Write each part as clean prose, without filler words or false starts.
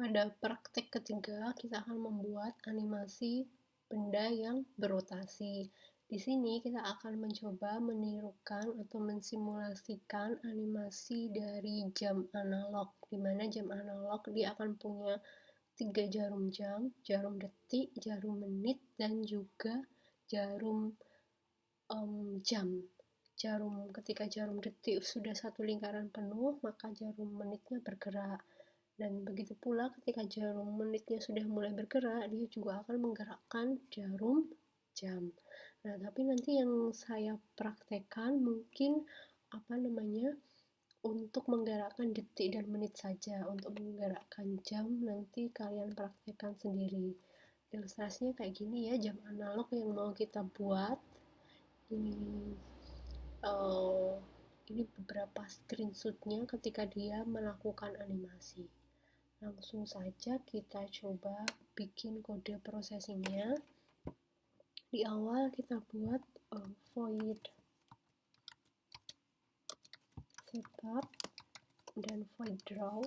Pada praktek ketiga, kita akan membuat animasi benda yang berotasi. Di sini kita akan mencoba menirukan atau mensimulasikan animasi dari jam analog, di mana jam analog dia akan punya 3 jarum jam, jarum detik, jarum menit, dan juga jarum jam. Ketika jarum detik sudah satu lingkaran penuh, maka jarum menitnya bergerak. Dan begitu pula ketika jarum menitnya sudah mulai bergerak, dia juga akan menggerakkan jarum jam. Nah, tapi nanti yang saya praktekkan mungkin untuk menggerakkan detik dan menit saja. Untuk menggerakkan jam nanti kalian praktekkan sendiri. Ilustrasinya kayak gini ya, jam analog yang mau kita buat. Ini uh, ini beberapa screenshotnya ketika dia melakukan animasi. Langsung saja kita coba bikin kode processingnya. Di awal kita buat void setup dan void draw.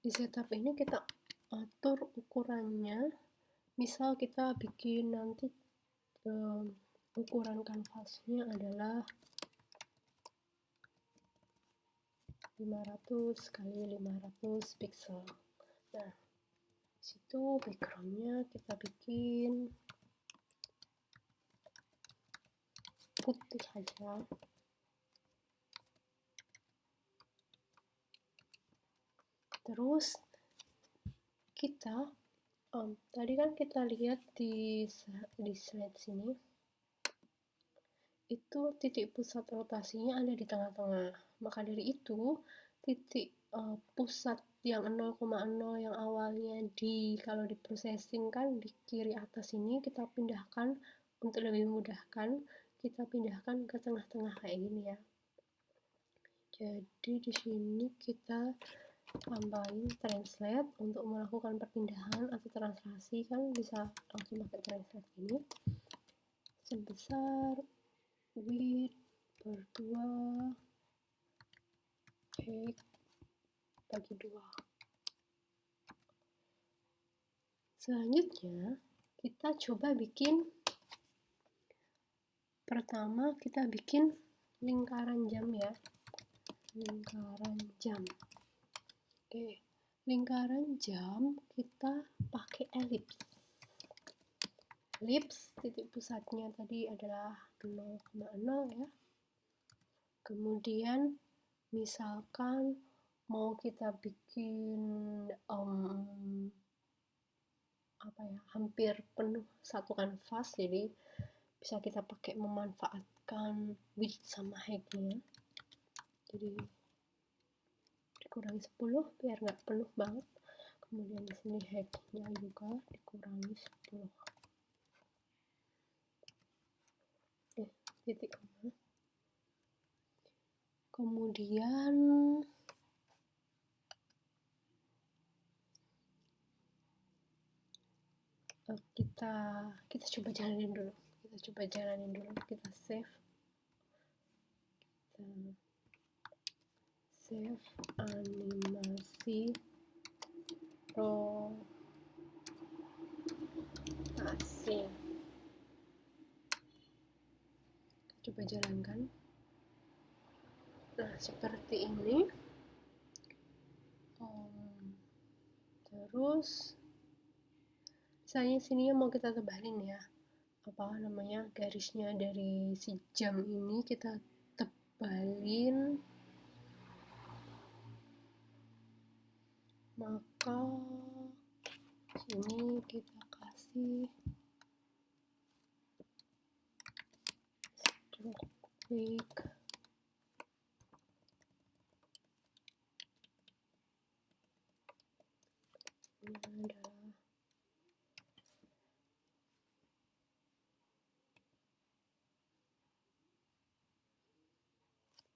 Di setup ini kita atur ukurannya. Misal kita bikin nanti ukuran kanvasnya adalah 500 kali 500 pixel. Nah, situ backgroundnya kita bikin putih aja. Terus kita tadi kan kita lihat di slide sini itu titik pusat rotasinya ada di tengah-tengah. Maka dari itu titik pusat yang 0,0 yang awalnya kalau di processing kan di kiri atas ini kita pindahkan untuk lebih memudahkan, kita pindahkan ke tengah-tengah kayak gini ya. Jadi di sini kita tambahin translate untuk melakukan perpindahan atau translasi, kan bisa langsung pakai translate ini, sebesar width per 2 height bagi 2. Selanjutnya kita coba pertama kita bikin lingkaran jam ya, lingkaran jam. Oke, lingkaran jam kita pakai elips. Elips titik pusatnya tadi adalah 0,0 ya. Kemudian misalkan mau kita bikin hampir penuh satu kanvas, jadi bisa kita pakai memanfaatkan width sama height-nya. Jadi dikurangi 10 biar nggak penuh banget. Kemudian di sini height-nya juga dikurangi 10. Titik koma. Kemudian kita coba jalanin dulu. Kita save. Save animasi rotasi. Coba jalankan. Nah, seperti ini. Terus misalnya sini mau kita tebalin ya, garisnya dari si jam ini kita tebalin, maka sini kita kasih stroke weight ini adalah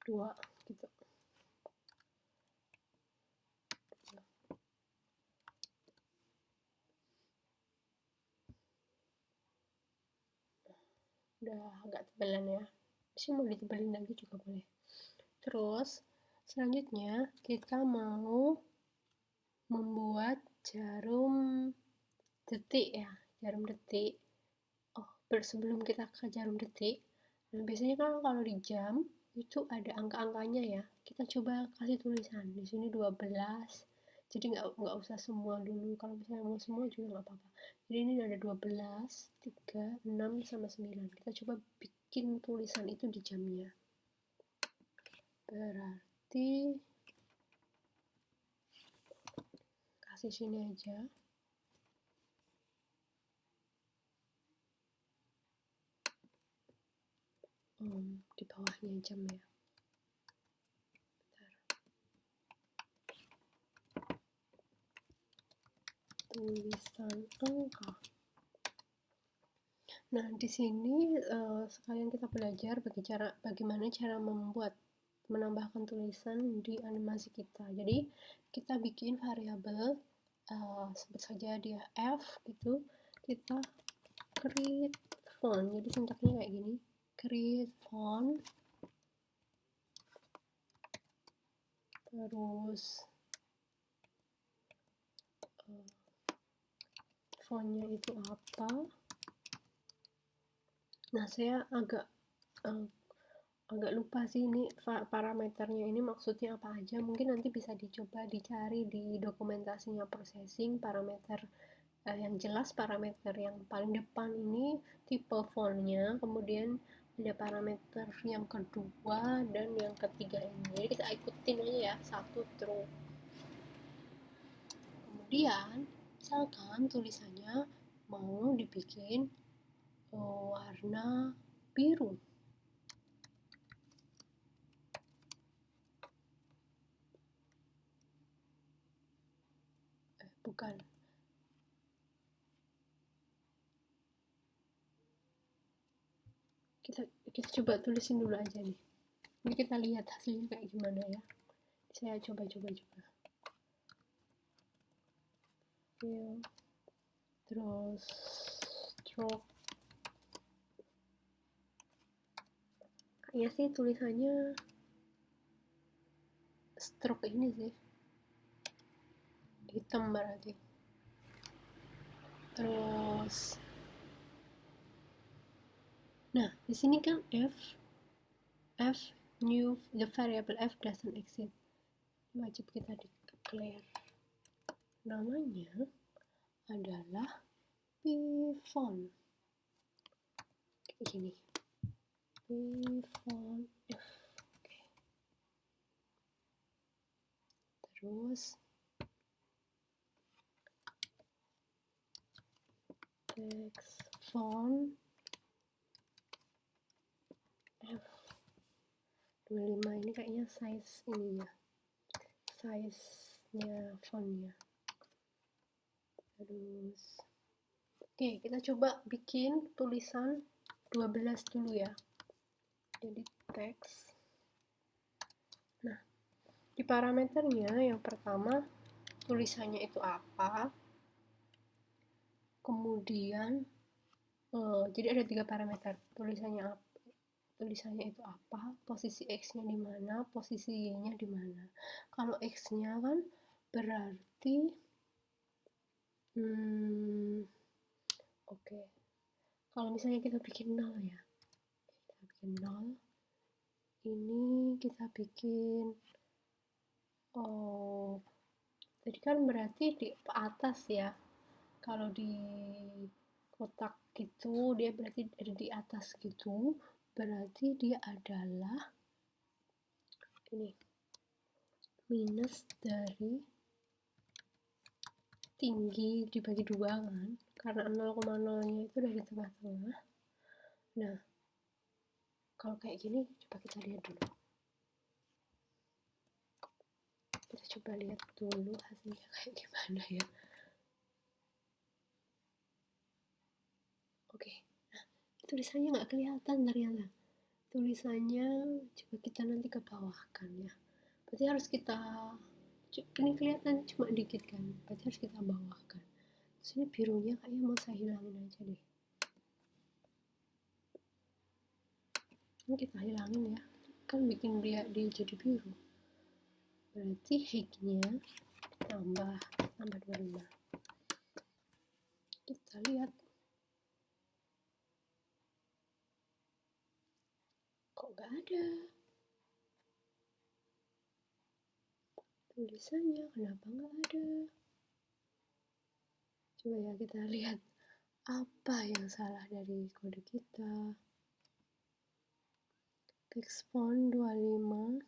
2 gitu. udah agak tebalan ya, bisa mau ditebelin lagi juga boleh. Terus selanjutnya kita mau membuat jarum detik ya, jarum detik. Sebelum kita ke jarum detik, nah biasanya kan kalau di jam itu ada angka-angkanya ya. Kita coba kasih tulisan di sini 12. Jadi nggak usah semua dulu. Kalau misalnya mau semua juga nggak apa-apa. Jadi ini ada 12, 3, 6 sama 9. Kita coba bikin tulisan itu di jamnya. Berarti kasih sini aja. Di bawahnya jam ya. Tulisan angka. Nah, di sini sekalian kita belajar bagaimana cara menambahkan tulisan di animasi kita. Jadi, kita bikin variabel, sebut saja dia F gitu. Kita create font. Jadi sintaknya kayak gini. Create font. Terus fontnya itu apa? Nah, saya agak lupa sih ini parameternya ini maksudnya apa aja. Mungkin nanti bisa dicoba dicari di dokumentasinya processing parameter yang jelas. Parameter yang paling depan ini tipe fontnya, kemudian ada parameter yang kedua dan yang ketiga ini. Jadi kita ikutin aja ya, satu true. Kemudian misalkan tulisannya mau dibikin warna biru. Bukan. Kita coba tulisin dulu aja nih. Ini kita lihat hasilnya kayak gimana ya. Saya coba juga. Terus stroke. Kayaknya sih tulisannya stroke ini sih. Hitam berarti. Terus nah, di sini kan f new the variable f doesn't exist. Wajib kita declare. Namanya adalah pfont. Kayak gini. Pfont f. Oke. Terus text font F 25 ini kayaknya size-nya fontnya. Terus oke, kita coba bikin tulisan 12 dulu ya. Jadi teks. Nah, di parameternya yang pertama tulisannya itu apa, kemudian jadi ada 3 parameter. Tulisannya itu apa, posisi X-nya di mana, posisi Y-nya di mana. Kalau X-nya kan berarti oke. Kalau misalnya kita bikin 0 ya. Kita bikin 0. Ini kita bikin tadi kan berarti di atas ya. Kalau di kotak gitu dia berarti ada di atas gitu. Berarti dia adalah ini minus dari tinggi dibagi 2 kan, karena 0,0 nya itu udah di tengah-tengah. Nah, kalau kayak gini coba kita lihat dulu. Kita coba lihat dulu hasilnya kayak gimana ya. Oke, nah tulisannya nggak kelihatan ternyata. Tulisannya coba kita nanti ke bawahkan ya. Berarti harus kita, ini kelihatan cuma dikit kan, berarti harus kita bawahkan. Terus ini birunya kayaknya mau saya hilangin aja deh. ini kita hilangin ya, kan bikin dia jadi biru, berarti height-nya tambah 25. Kita lihat kok nggak ada tulisannya, kenapa nggak ada? Coba ya kita lihat apa yang salah dari kode kita. Text font 25.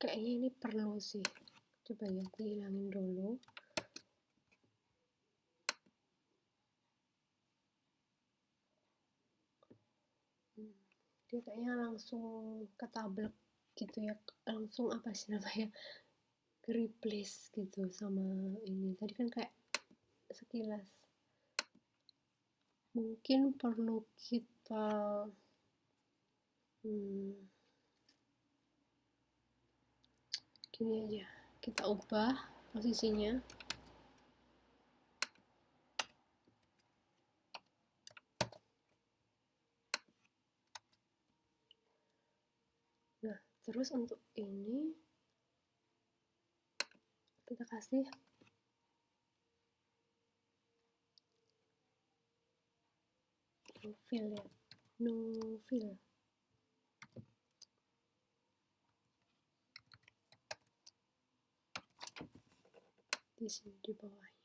Kayaknya ini perlu sih. Coba ya dihilangin dulu. Dia kayaknya langsung ketablek gitu ya, langsung apa sih namanya, replace gitu sama ini. Tadi kan kayak sekilas. Mungkin perlu kita gini aja, kita ubah posisinya. Nah, terus untuk ini kita kasih no fill ya, no fill di sini di bawahnya.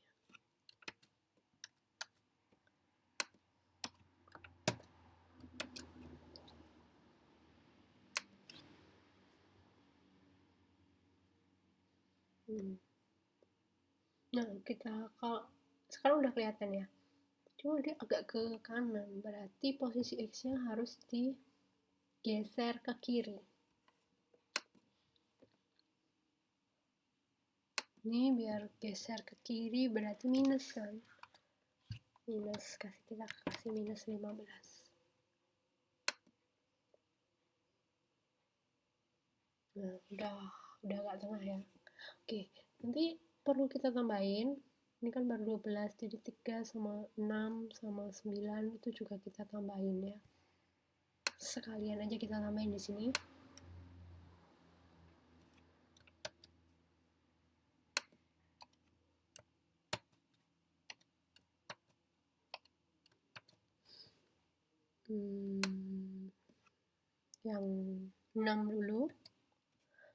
Nah, kita kalau sekarang udah kelihatan ya, cuma dia agak ke kanan, berarti posisi X-nya harus digeser ke kiri. Ini biar geser ke kiri berarti minus kan, minus, kita kasih minus 15. Nah, udah agak tengah ya. Oke, nanti perlu kita tambahin, ini kan baru 12, jadi 3 sama 6 sama 9 itu juga kita tambahin ya. Sekalian aja kita tambahin di sini. Yang 6 dulu.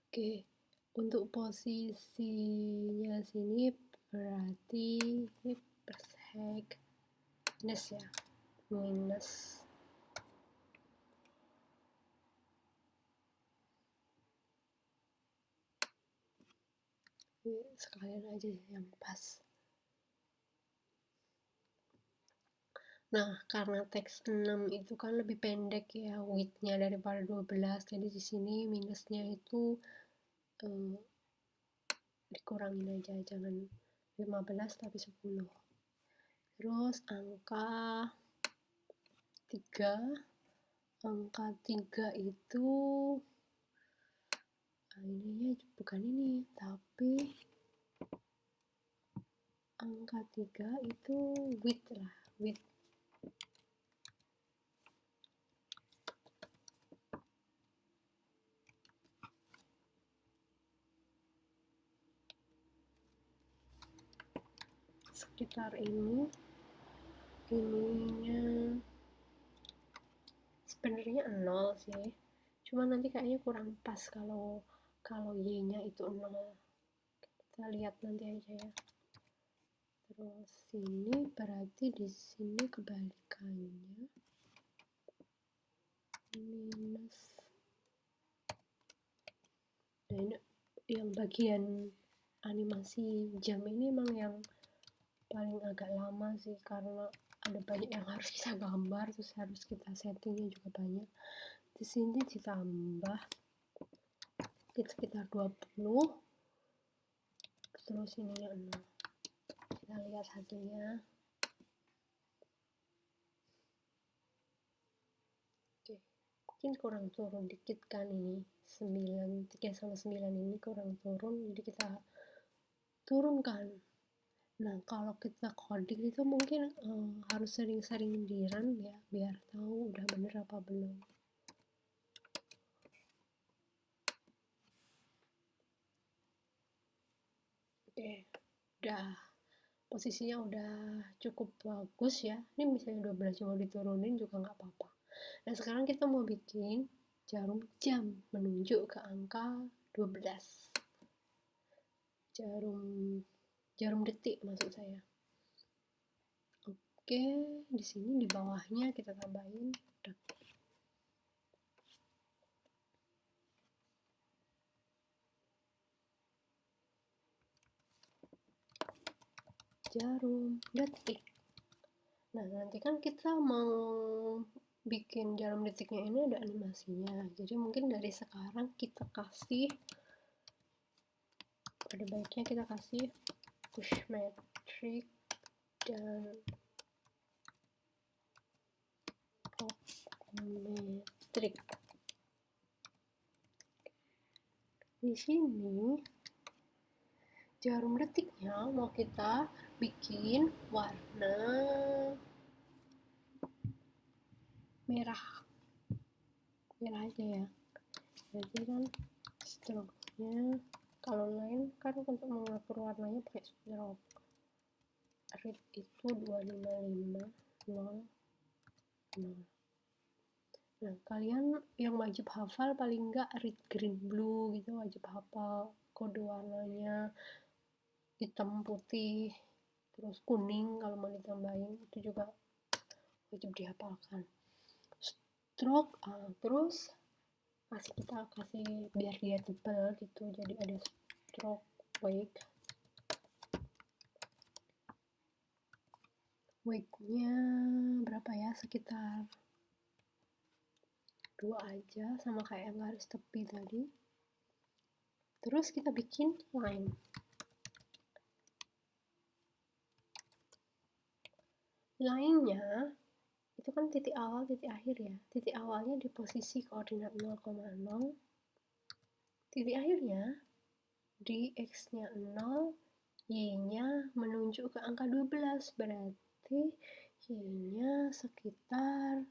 Oke, untuk posisinya sini berarti ini persek minus ya, minus. Ini sekalian aja yang pas. Nah, karena teks 6 itu kan lebih pendek ya width-nya daripada 12, jadi di sini minusnya itu dikurangin aja, jangan 15 tapi 10. Terus angka 3 itu ininya bukan ini, tapi angka 3 itu width lah, width. Sekitar ininya sebenarnya 0 sih, cuma nanti kayaknya kurang pas kalau y-nya itu 0. Kita lihat nanti aja ya. Terus sini berarti di sini kebalikannya minus. Nah, ini yang bagian animasi jam ini emang yang paling agak lama sih, karena ada banyak yang harus kita gambar, terus harus kita settingnya juga banyak. Di sini ditambah sekitar 20, terus ininya 0. Kita lihat hasilnya. Oke, mungkin kurang turun dikit kan ini, 3 sama 9 ini kurang turun, jadi kita turunkan. Nah, kalau kita coding itu mungkin harus sering-sering di-run ya, biar tahu udah bener apa belum. Oke, udah posisinya udah cukup bagus ya. Ini misalnya 12 mau diturunin juga nggak apa-apa. Nah, sekarang kita mau bikin jarum jam menunjuk ke angka 12. Jarum detik maksud saya. Oke, di sini di bawahnya kita tambahin detik. Jarum detik. Nah, nanti kan kita mau bikin jarum detiknya ini ada animasinya. Jadi mungkin dari sekarang kita kasih, pada baiknya kita kasih push metric dan pop metric. Di sini jarum detiknya mau kita bikin warna merah aja ya. Jadi kan stroke-nya kalau lain kan untuk mengatur warnanya pakai stroke. Red itu 25500. Nah, kalian yang wajib hafal paling enggak red, green, blue gitu, wajib hafal kode warnanya, hitam, putih, terus kuning kalau mau ditambahin itu juga wajib dihafalkan. Stroke, terus kita kasih biar dia tebal gitu, jadi ada stroke weight-nya berapa ya, sekitar 2 aja, sama kayak yang garis tepi tadi. Terus kita bikin line. Line-nya itu kan titik awal, titik akhir ya. Titik awalnya di posisi koordinat 0,0, titik akhirnya di X-nya 0, Y-nya menunjuk ke angka 12, berarti Y-nya sekitar,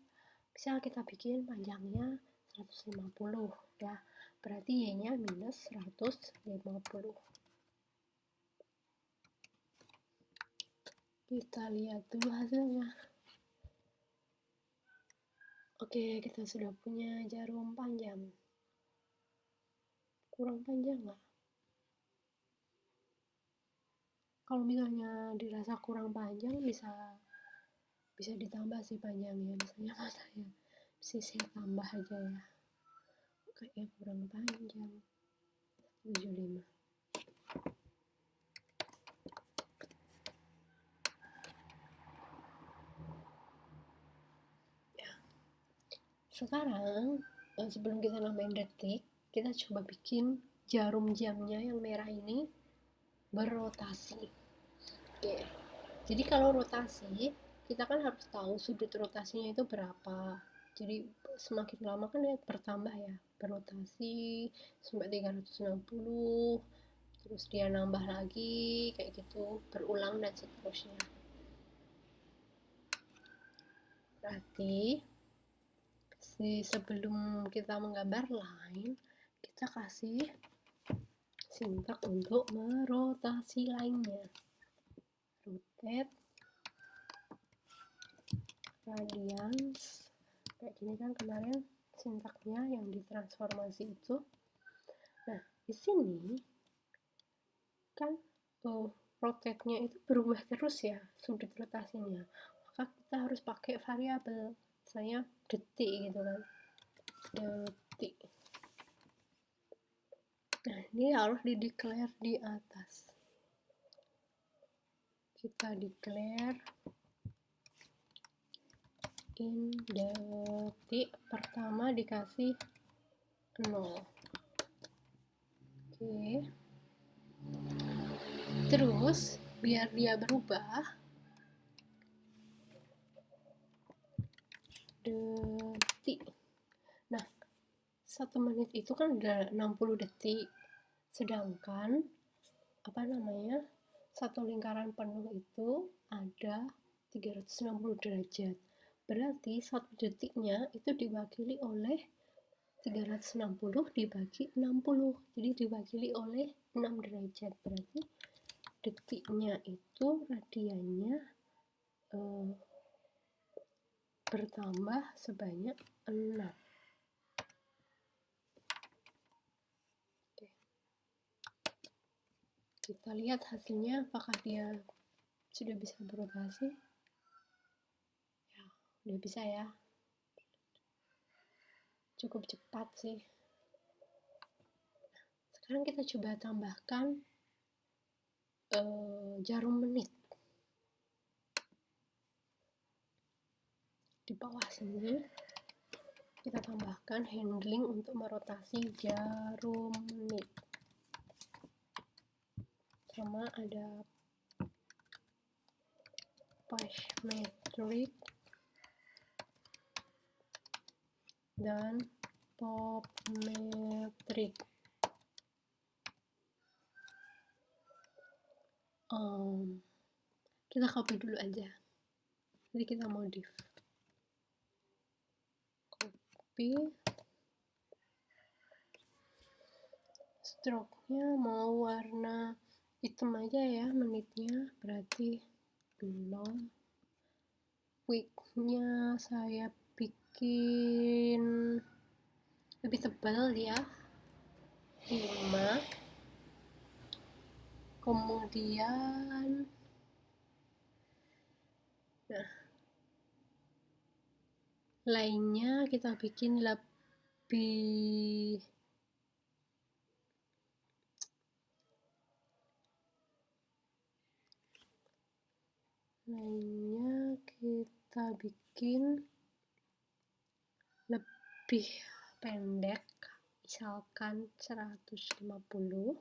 bisa kita bikin panjangnya 150 ya, berarti Y-nya minus 150. Kita lihat dulu hasilnya. Oke, kita sudah punya jarum panjang. Kurang panjang nggak? Kalau misalnya dirasa kurang panjang, bisa ditambah sih panjangnya. Misalnya mas saya tambah aja ya, kayaknya kurang panjang, 75. Ya. Sekarang sebelum kita nambahin detik, kita coba bikin jarum jamnya yang merah ini berotasi. Oke. Jadi kalau rotasi, kita kan harus tahu sudut rotasinya itu berapa. Jadi semakin lama kan dia bertambah ya, berotasi sampai 360, terus dia nambah lagi kayak gitu, berulang dan seterusnya. Berarti sebelum kita menggambar line, kita kasih sintak untuk merotasi line-nya. Rotate radians, kayak gini kan kemarin sintaknya yang ditransformasi itu. Nah, di sini kan rotate-nya itu berubah terus ya sudut rotasinya, maka kita harus pakai variabel, misalnya detik gitu kan, detik. Nah, ini harus di-declare di atas. Kita declare in detik pertama dikasih 0. Oke. Terus biar dia berubah, detik. Nah, 1 menit itu kan udah 60 detik. Sedangkan satu lingkaran penuh itu ada 360 derajat. Berarti satu detiknya itu diwakili oleh 360 dibagi 60. Jadi diwakili oleh 6 derajat. Berarti detiknya itu radiannya bertambah sebanyak 6. Oke. Kita lihat hasilnya, apakah dia sudah bisa berotasi. Ya, udah bisa ya. Cukup cepat sih. Sekarang kita coba tambahkan jarum menit. Di bawah sini kita tambahkan handling untuk merotasi jarum menit. Sama ada push metric dan pop metric. Kita copy dulu aja. Jadi kita modif. Copy. Stroke-nya mau warna hitam aja ya menitnya, berarti 0. Width-nya saya bikin lebih tebal ya, 5. Kemudian lainnya kita bikin lebih pendek, misalkan 150.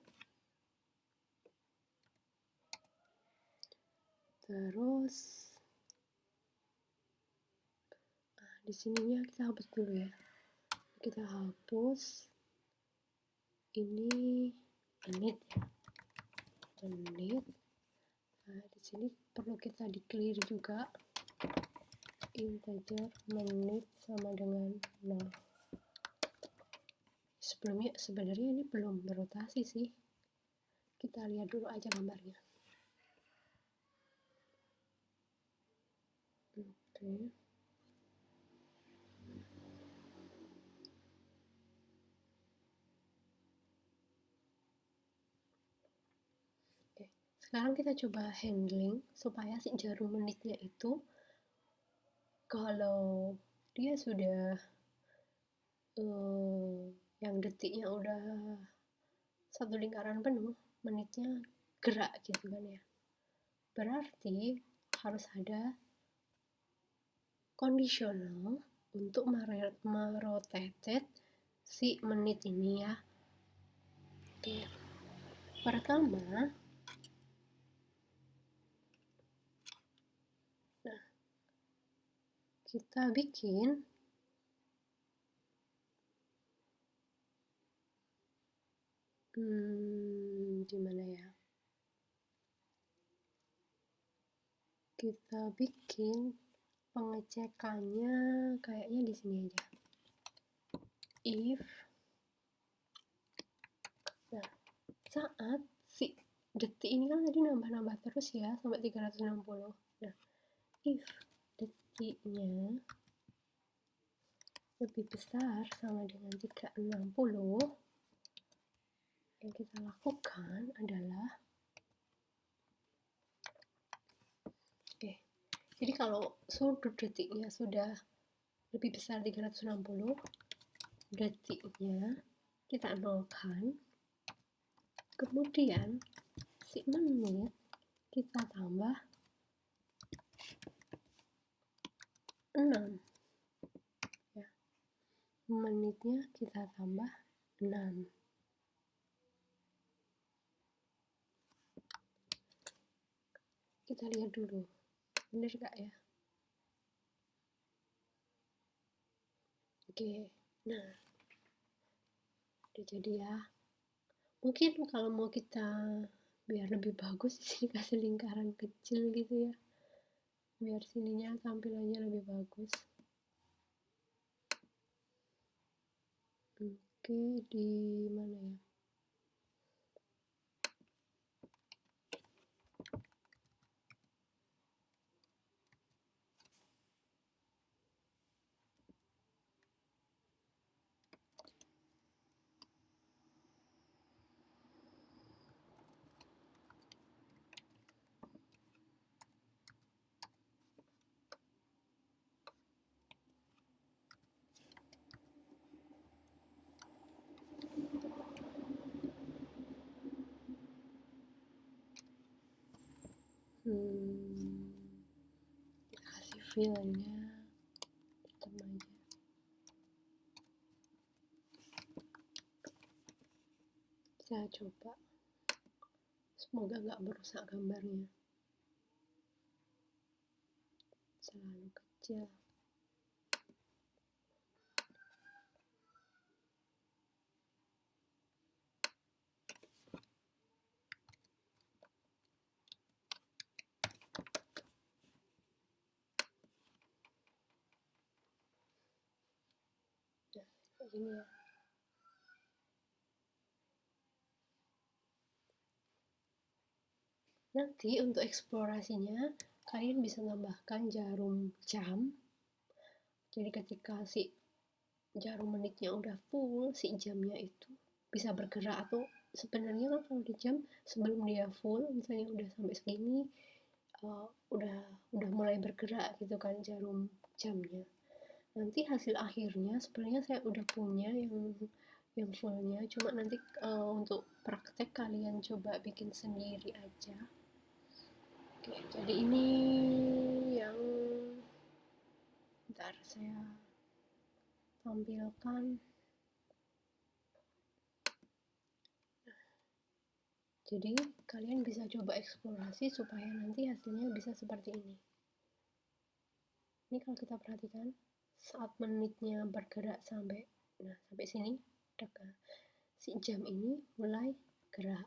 Terus di sininya kita hapus dulu ya. Kita hapus ini menit ya. Menit. Nah, di sini perlu kita di-clear juga. Integer menit sama dengan 0. Sebenarnya ini belum berotasi sih. Kita lihat dulu aja gambarnya. Oke. Sekarang kita coba handling supaya si jarum menitnya itu kalau dia sudah yang detiknya udah satu lingkaran penuh, menitnya gerak gitu kan ya. Berarti harus ada conditional untuk merotate si menit ini ya. Oke. Pertama, kita bikin gimana ya? Kita bikin pengecekannya kayaknya di sini aja. If saat si detik ini kan tadi nambah-nambah terus ya sampai 360. Nah, if detiknya lebih besar sama dengan 360, yang kita lakukan adalah jadi kalau sudut detiknya sudah lebih besar 360, detiknya kita nolkan, kemudian si menit kita tambah 6 ya. Menitnya kita tambah 6. Kita lihat dulu, bener gak ya? Oke, nah udah jadi ya. Mungkin kalau mau kita biar lebih bagus di sini kasih lingkaran kecil gitu ya, biar sininya tampilannya lebih bagus. Oke, di mana ya? Kita kasih fillnya hitam aja. Saya coba, semoga nggak merusak gambarnya. Selalu kecil. Nah, kayak gini ya. Nanti untuk eksplorasinya, kalian bisa tambahkan jarum jam. Jadi ketika si jarum menitnya udah full, si jamnya itu bisa bergerak, atau sebenarnya kan kalau di jam sebelum dia full, misalnya udah sampai segini, uh, udah udah mulai bergerak gitu kan jarum jamnya. Nanti hasil akhirnya sebenarnya saya udah punya yang fullnya, cuma nanti untuk praktek kalian coba bikin sendiri aja. Oke, jadi ini yang ntar saya tampilkan. Jadi kalian bisa coba eksplorasi supaya nanti hasilnya bisa seperti ini. Ini kalau kita perhatikan saat menitnya bergerak sampai sini, si jam ini mulai gerak.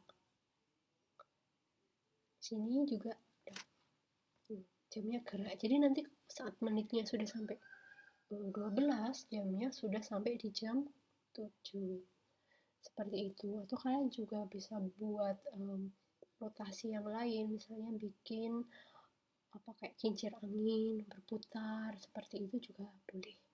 Sini juga jamnya gerak. Jadi nanti saat menitnya sudah sampai 12, jamnya sudah sampai di jam 7. Seperti itu. Atau kalian juga bisa buat rotasi yang lain, misalnya bikin apa kayak kincir angin berputar, seperti itu juga boleh.